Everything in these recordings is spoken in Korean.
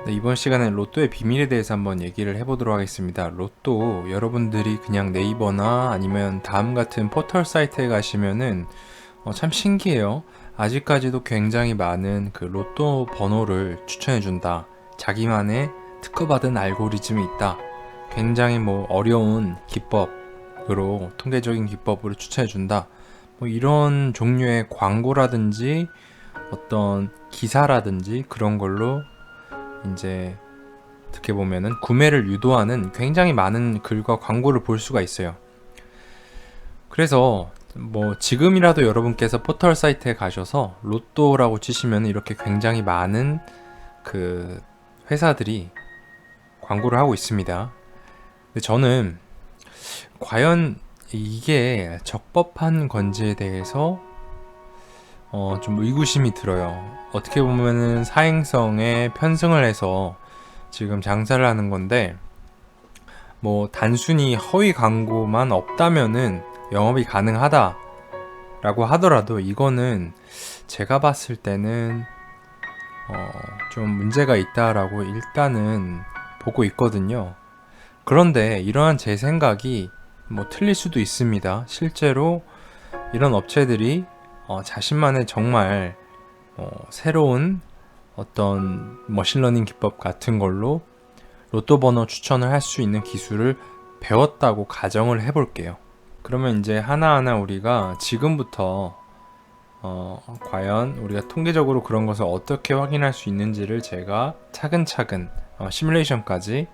네, 이번 시간엔 로또의 비밀에 대해서 한번 얘기를 해보도록 하겠습니다. 로또 여러분들이 그냥 네이버나 아니면 다음 같은 포털 사이트에 가시면은 참 신기해요. 아직까지도 굉장히 많은 그 로또 번호를 추천해준다. 자기만의 특허받은 알고리즘이 있다. 굉장히 어려운 기법으로 통계적인 기법으로 추천해준다. 이런 종류의 광고라든지 어떤 기사라든지 그런 걸로 이제 어떻게 보면은 구매를 유도하는 굉장히 많은 글과 광고를 볼 수가 있어요. 그래서 지금이라도 여러분께서 포털 사이트에 가셔서 로또라고 치시면 이렇게 굉장히 많은 그 회사들이 광고를 하고 있습니다. 근데 저는 과연 이게 적법한 건지에 대해서 좀 의구심이 들어요. 어떻게 보면은 사행성에 편승을 해서 지금 장사를 하는 건데, 단순히 허위 광고만 없다면은 영업이 가능하다라고 하더라도 이거는 제가 봤을 때는 좀 문제가 있다라고 일단은 보고 있거든요. 그런데 이러한 제 생각이 틀릴 수도 있습니다. 실제로 이런 업체들이 자신만의 정말 새로운 어떤 머신러닝 기법 같은 걸로 로또 번호 추천을 할 수 있는 기술을 배웠다고 가정을 해볼게요. 그러면 이제 하나하나 우리가 지금부터 과연 우리가 통계적으로 그런 것을 어떻게 확인할 수 있는지를 제가 차근차근 시뮬레이션까지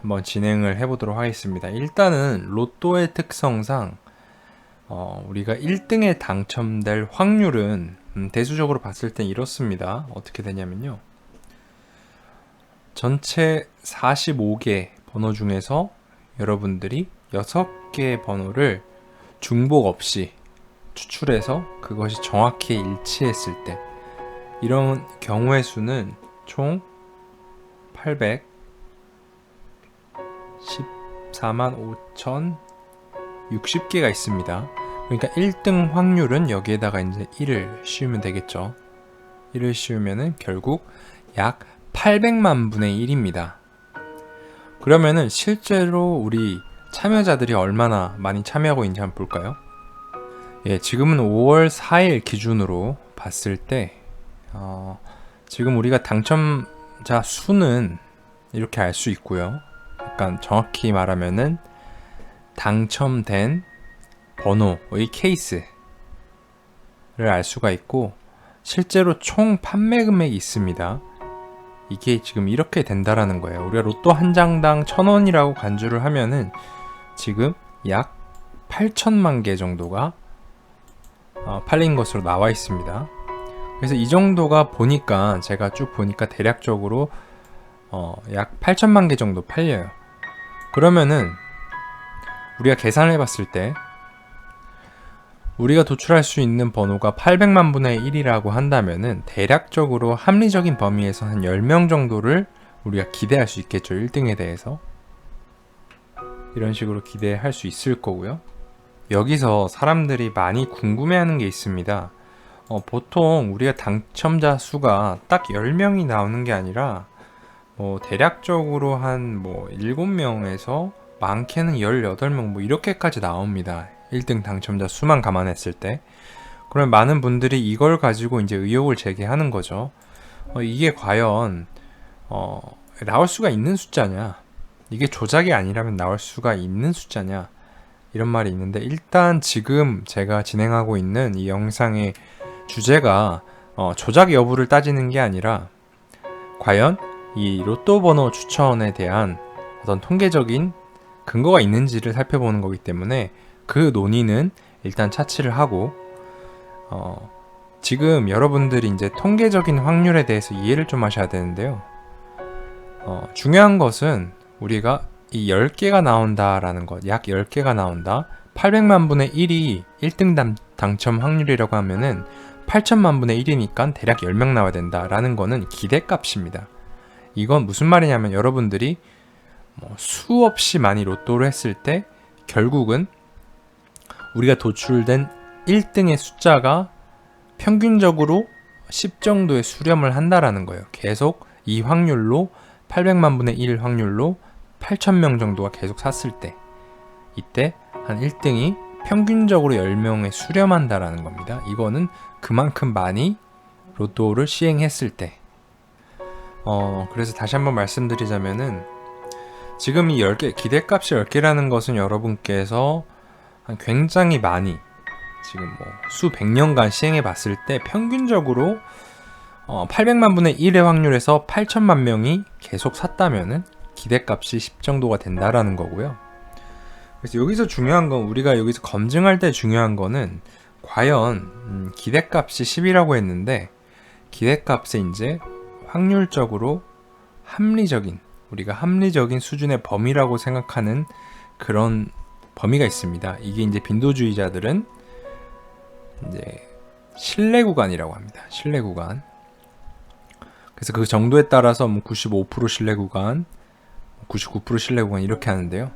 한번 진행을 해보도록 하겠습니다. 일단은 로또의 특성상 우리가 1등에 당첨될 확률은 대수적으로 봤을 땐 이렇습니다. 어떻게 되냐면요, 전체 45개 번호 중에서 여러분들이 6개 번호를 중복 없이 추출해서 그것이 정확히 일치했을 때, 이런 경우의 수는 총 814만 5,060개가 있습니다. 그러니까 1등 확률은 여기에다가 이제 1을 씌우면 되겠죠. 1을 씌우면은 결국 약 800만 분의 1입니다. 그러면은 실제로 우리 참여자들이 얼마나 많이 참여하고 있는지 한번 볼까요? 지금은 5월 4일 기준으로 봤을 때 지금 우리가 당첨자 수는 이렇게 알 수 있고요. 약간 정확히 말하면은 당첨된 번호의 케이스를 알 수가 있고, 실제로 총 판매 금액이 있습니다. 이게 지금 이렇게 된다라는 거예요. 우리가 로또 한 장당 1,000원이라고 간주를 하면은 지금 약 8천만 개 정도가 팔린 것으로 나와 있습니다. 그래서 이 정도가 보니까, 제가 쭉 보니까 대략적으로 약 8천만 개 정도 팔려요. 그러면은 우리가 계산을 해봤을 때 우리가 도출할 수 있는 번호가 800만 분의 1이라고 한다면은 대략적으로 합리적인 범위에서 한 10명 정도를 우리가 기대할 수 있겠죠. 1등에 대해서 이런 식으로 기대할 수 있을 거고요. 여기서 사람들이 많이 궁금해하는 게 있습니다. 보통 우리가 당첨자 수가 딱 10명이 나오는 게 아니라 대략적으로 한 7명에서 많게는 18명 이렇게까지 나옵니다. 1등 당첨자 수만 감안했을 때. 그럼 많은 분들이 이걸 가지고 이제 의혹을 제기하는 거죠. 이게 과연 나올 수가 있는 숫자냐? 이게 조작이 아니라면 나올 수가 있는 숫자냐? 이런 말이 있는데, 일단 지금 제가 진행하고 있는 이 영상의 주제가 조작 여부를 따지는 게 아니라 과연 이 로또 번호 추천에 대한 어떤 통계적인 근거가 있는지를 살펴보는 거기 때문에 그 논의는 일단 차치를 하고, 지금 여러분들이 이제 통계적인 확률에 대해서 이해를 좀 하셔야 되는데요. 중요한 것은 우리가 이 10개가 나온다라는 것, 약 10개가 나온다. 800만 분의 1이 1등 당첨 확률이라고 하면은 8천만 분의 1이니까 대략 10명 나와야 된다라는 거는 기대값입니다. 이건 무슨 말이냐면, 여러분들이 수없이 많이 로또를 했을 때 결국은 우리가 도출된 1등의 숫자가 평균적으로 10 정도의 수렴을 한다라는 거예요. 계속 이 확률로 800만 분의 1 확률로 8,000명 정도가 계속 샀을 때, 이때 한 1등이 평균적으로 10명에 수렴한다라는 겁니다. 이거는 그만큼 많이 로또를 시행했을 때. 그래서 다시 한번 말씀드리자면은, 지금 이 10개, 기대값이 10개라는 것은 여러분께서 굉장히 많이 지금 뭐 수백 년간 시행해 봤을 때 평균적으로 800만 분의 1의 확률에서 8천만 명이 계속 샀다면은 기대값이 10 정도가 된다라는 거고요. 그래서 여기서 중요한 건, 우리가 여기서 검증할 때 중요한 거는 과연 기대값이 10이라고 했는데, 기대값에 이제 확률적으로 합리적인, 우리가 합리적인 수준의 범위라고 생각하는 그런 범위가 있습니다. 이게 이제 빈도주의자들은 이제 신뢰 구간이라고 합니다. 신뢰 구간. 그래서 그 정도에 따라서 뭐 95% 신뢰 구간, 99% 신뢰 구간 이렇게 하는데요.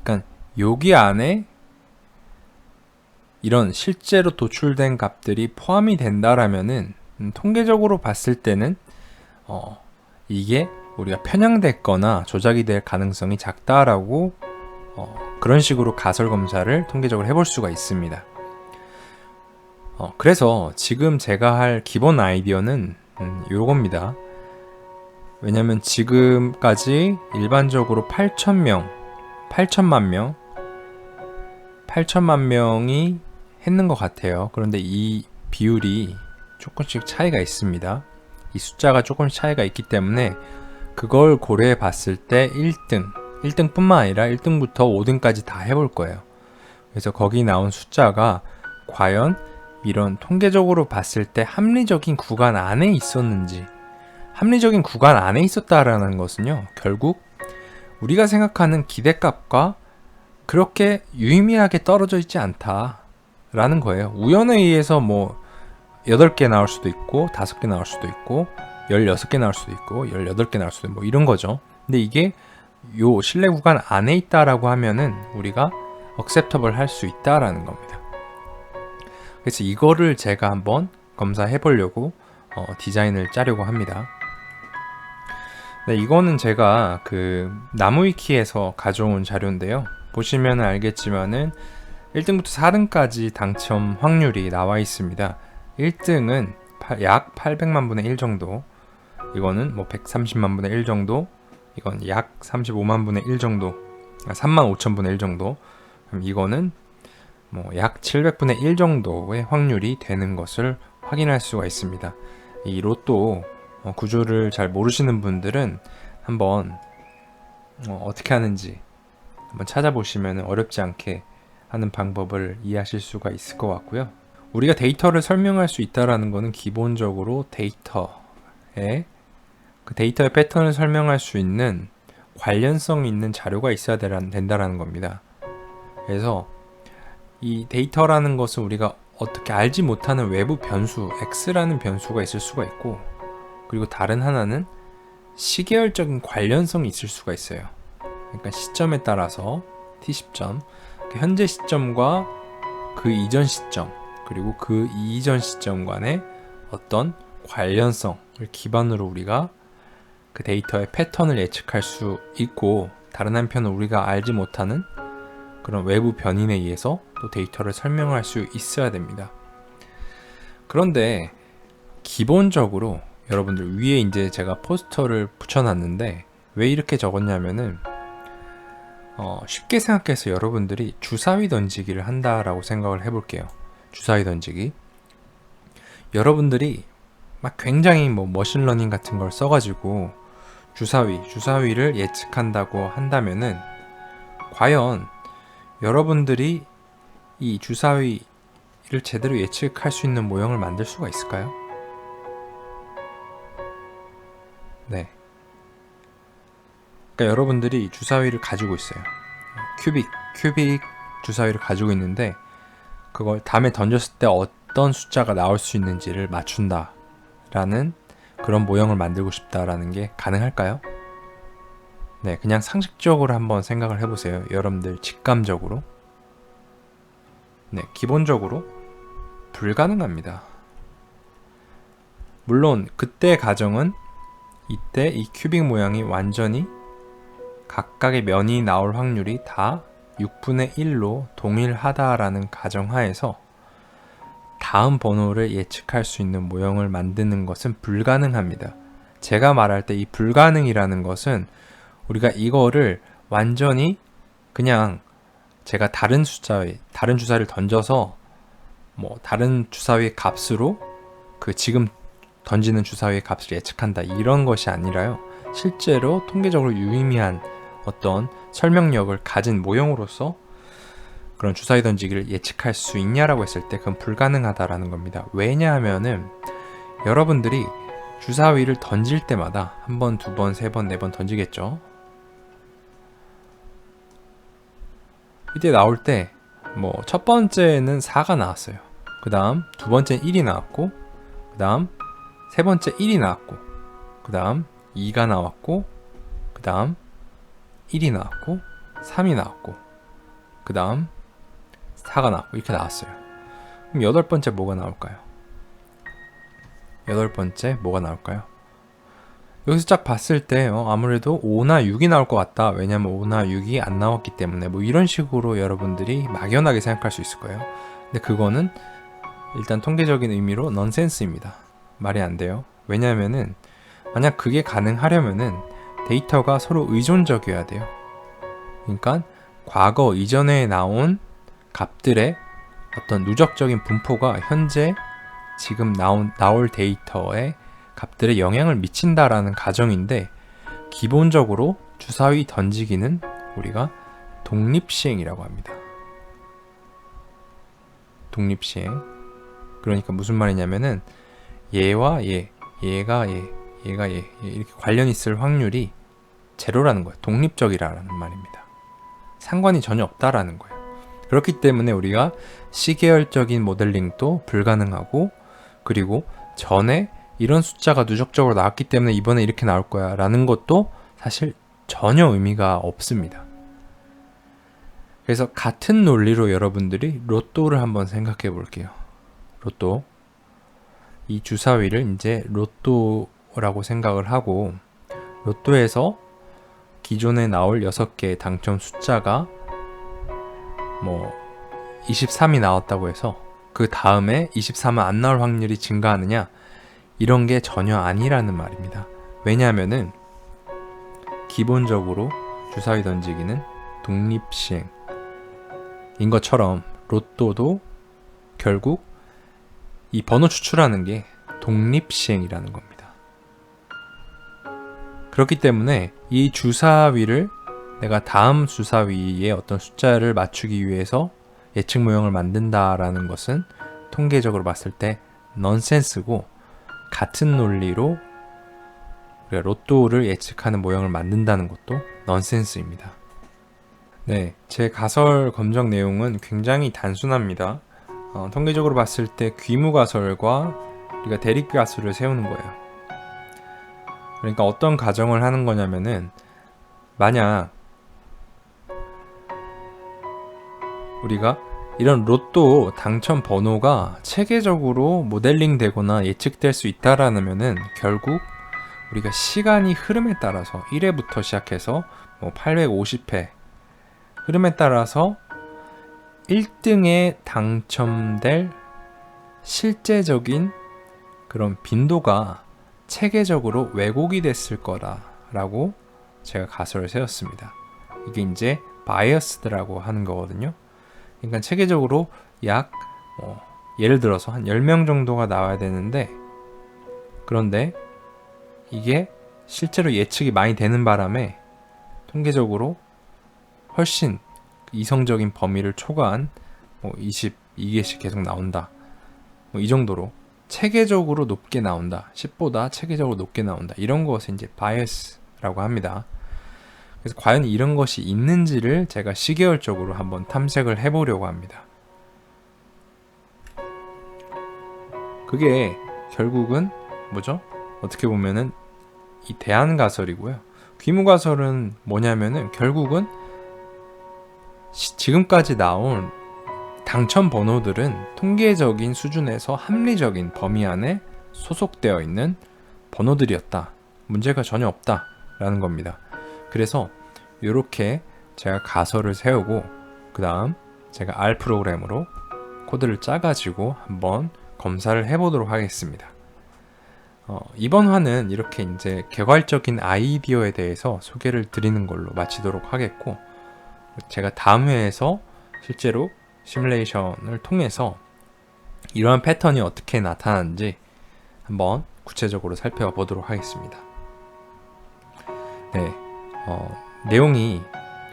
그러니까 여기 안에 이런 실제로 도출된 값들이 포함이 된다라면은 통계적으로 봤을 때는 이게 우리가 편향됐거나 조작이 될 가능성이 작다라고 그런 식으로 가설 검사를 통계적으로 해볼 수가 있습니다. 그래서 지금 제가 할 기본 아이디어는 요겁니다. 왜냐면 지금까지 일반적으로 8천만 명이 했는 것 같아요. 그런데 이 비율이 조금씩 차이가 있습니다. 이 숫자가 조금씩 차이가 있기 때문에 그걸 고려해 봤을 때 1등뿐만 아니라 1등부터 5등까지 다 해볼 거예요. 그래서 거기 나온 숫자가 과연 이런 통계적으로 봤을 때 합리적인 구간 안에 있었는지, 합리적인 구간 안에 있었다라는 것은요, 결국 우리가 생각하는 기대값과 그렇게 유의미하게 떨어져 있지 않다라는 거예요. 우연에 의해서 뭐 8개 나올 수도 있고 5개 나올 수도 있고 16개 나올 수도 있고 18개 나올 수도 있고 뭐 이런 거죠. 근데 이게 요 신뢰 구간 안에 있다라고 하면은 우리가 acceptable 할 수 있다라는 겁니다. 그래서 이거를 제가 한번 검사해 보려고 디자인을 짜려고 합니다. 네, 이거는 제가 그 나무위키에서 가져온 자료인데요. 보시면 알겠지만은 1등부터 4등까지 당첨 확률이 나와 있습니다. 1등은 약 800만 분의 1 정도, 이거는 뭐 130만 분의 1 정도, 이건 약 35만 분의 1 정도, 3만 5천 분의 1 정도, 그럼 이거는 뭐 약 700분의 1 정도의 확률이 되는 것을 확인할 수가 있습니다. 이 로또 구조를 잘 모르시는 분들은 한번 어떻게 하는지 한번 찾아보시면 어렵지 않게 하는 방법을 이해하실 수가 있을 것 같고요. 우리가 데이터를 설명할 수 있다는 것은 기본적으로 데이터의 패턴을 설명할 수 있는 관련성 있는 자료가 있어야 된다는 겁니다. 그래서 이 데이터라는 것은 우리가 어떻게 알지 못하는 외부 변수, X라는 변수가 있을 수가 있고, 그리고 다른 하나는 시계열적인 관련성이 있을 수가 있어요. 그러니까 시점에 따라서 T시점, 현재 시점과 그 이전 시점, 그리고 그 이전 시점 간의 어떤 관련성을 기반으로 우리가 그 데이터의 패턴을 예측할 수 있고, 다른 한편은 우리가 알지 못하는 그런 외부 변인에 의해서 또 데이터를 설명할 수 있어야 됩니다. 그런데 기본적으로 여러분들 위에 이제 제가 포스터를 붙여놨는데 왜 이렇게 적었냐면은 쉽게 생각해서 여러분들이 주사위 던지기를 한다라고 생각을 해볼게요. 주사위 던지기. 여러분들이 막 굉장히 뭐 머신러닝 같은 걸 써가지고 주사위를 예측한다고 한다면은 과연 여러분들이 이 주사위를 제대로 예측할 수 있는 모형을 만들 수가 있을까요? 네. 그러니까 여러분들이 주사위를 가지고 있어요. 큐빅 주사위를 가지고 있는데 그걸 다음에 던졌을 때 어떤 숫자가 나올 수 있는지를 맞춘다라는 그런 모형을 만들고 싶다라는 게 가능할까요? 네, 그냥 상식적으로 한번 생각을 해보세요. 여러분들 직감적으로. 네, 기본적으로 불가능합니다. 물론 그때 가정은 이때 이 큐빅 모양이 완전히 각각의 면이 나올 확률이 다 6분의 1로 동일하다라는 가정하에서 다음 번호를 예측할 수 있는 모형을 만드는 것은 불가능합니다. 제가 말할 때 이 불가능이라는 것은 우리가 이거를 완전히 그냥 제가 다른 주사위를 던져서 다른 주사위의 값으로 그 지금 던지는 주사위의 값을 예측한다 이런 것이 아니라요. 실제로 통계적으로 유의미한 어떤 설명력을 가진 모형으로서 그런 주사위 던지기를 예측할 수 있냐라고 했을 때 그건 불가능하다라는 겁니다. 왜냐하면은 여러분들이 주사위를 던질 때마다 한 번, 두 번, 세 번, 네 번 던지겠죠. 이때 나올 때 첫 번째는 4가 나왔어요. 그 다음 두 번째는 1이 나왔고, 그 다음 세 번째 1이 나왔고, 그 다음 2가 나왔고, 그 다음 1이 나왔고, 3이 나왔고, 그 다음 4가 나왔고, 이렇게 나왔어요. 그럼 여덟 번째 뭐가 나올까요? 여덟 번째 뭐가 나올까요? 여기서 쫙 봤을 때 아무래도 5나 6이 나올 것 같다. 왜냐면 5나 6이 안 나왔기 때문에 이런 식으로 여러분들이 막연하게 생각할 수 있을 거예요. 근데 그거는 일단 통계적인 의미로 넌센스입니다. 말이 안 돼요. 왜냐면은 만약 그게 가능하려면은 데이터가 서로 의존적이어야 돼요. 그러니까 과거 이전에 나온 값들의 어떤 누적적인 분포가 현재 지금 나올 데이터에 값들에 영향을 미친다라는 가정인데, 기본적으로 주사위 던지기는 우리가 독립시행이라고 합니다. 독립시행. 그러니까 무슨 말이냐면은 얘와 얘가 얘가 얘 이렇게 관련이 있을 확률이 제로라는 거예요. 독립적이라는 말입니다. 상관이 전혀 없다라는 거예요. 그렇기 때문에 우리가 시계열적인 모델링도 불가능하고, 그리고 전에 이런 숫자가 누적적으로 나왔기 때문에 이번에 이렇게 나올 거야 라는 것도 사실 전혀 의미가 없습니다. 그래서 같은 논리로 여러분들이 로또를 한번 생각해 볼게요. 로또. 이 주사위를 이제 로또라고 생각을 하고, 로또에서 기존에 나올 6개의 당첨 숫자가 23이 나왔다고 해서 그 다음에 23은 안 나올 확률이 증가하느냐? 이런 게 전혀 아니라는 말입니다. 왜냐하면은 기본적으로 주사위 던지기는 독립시행인 것처럼 로또도 결국 이 번호 추출하는 게 독립시행이라는 겁니다. 그렇기 때문에 이 주사위를 내가 다음 주사위의 어떤 숫자를 맞추기 위해서 예측 모형을 만든다라는 것은 통계적으로 봤을 때 넌센스고, 같은 논리로 우리가 로또를 예측하는 모형을 만든다는 것도 넌센스입니다. 네, 제 가설 검정 내용은 굉장히 단순합니다. 통계적으로 봤을 때 귀무가설과 우리가 대립가설을 세우는 거예요. 그러니까 어떤 가정을 하는 거냐면은, 만약 우리가 이런 로또 당첨 번호가 체계적으로 모델링 되거나 예측될 수 있다라면은 결국 우리가 시간이 흐름에 따라서 1회부터 시작해서 850회 흐름에 따라서 1등에 당첨될 실제적인 그런 빈도가 체계적으로 왜곡이 됐을 거라고 제가 가설을 세웠습니다. 이게 이제 바이어스드라고 하는 거거든요. 그러니까 체계적으로 약 예를 들어서 한 10명 정도가 나와야 되는데, 그런데 이게 실제로 예측이 많이 되는 바람에 통계적으로 훨씬 이성적인 범위를 초과한 22개씩 계속 나온다. 이 정도로 체계적으로 높게 나온다. 10보다 체계적으로 높게 나온다. 이런 것을 이제 바이어스라고 합니다. 그래서 과연 이런 것이 있는지를 제가 시계열적으로 한번 탐색을 해보려고 합니다. 그게 결국은 뭐죠? 어떻게 보면은 이 대안가설이고요. 귀무가설은 뭐냐면은 결국은 지금까지 나온 당첨 번호들은 통계적인 수준에서 합리적인 범위 안에 소속되어 있는 번호들이었다. 문제가 전혀 없다라는 겁니다. 그래서 이렇게 제가 가설을 세우고 그 다음 제가 R 프로그램으로 코드를 짜가지고 한번 검사를 해보도록 하겠습니다. 이번 화는 이렇게 이제 개괄적인 아이디어에 대해서 소개를 드리는 걸로 마치도록 하겠고, 제가 다음 회에서 실제로 시뮬레이션을 통해서 이러한 패턴이 어떻게 나타나는지 한번 구체적으로 살펴보도록 하겠습니다. 네, 내용이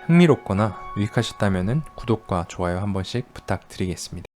흥미롭거나 유익하셨다면 구독과 좋아요 한 번씩 부탁드리겠습니다.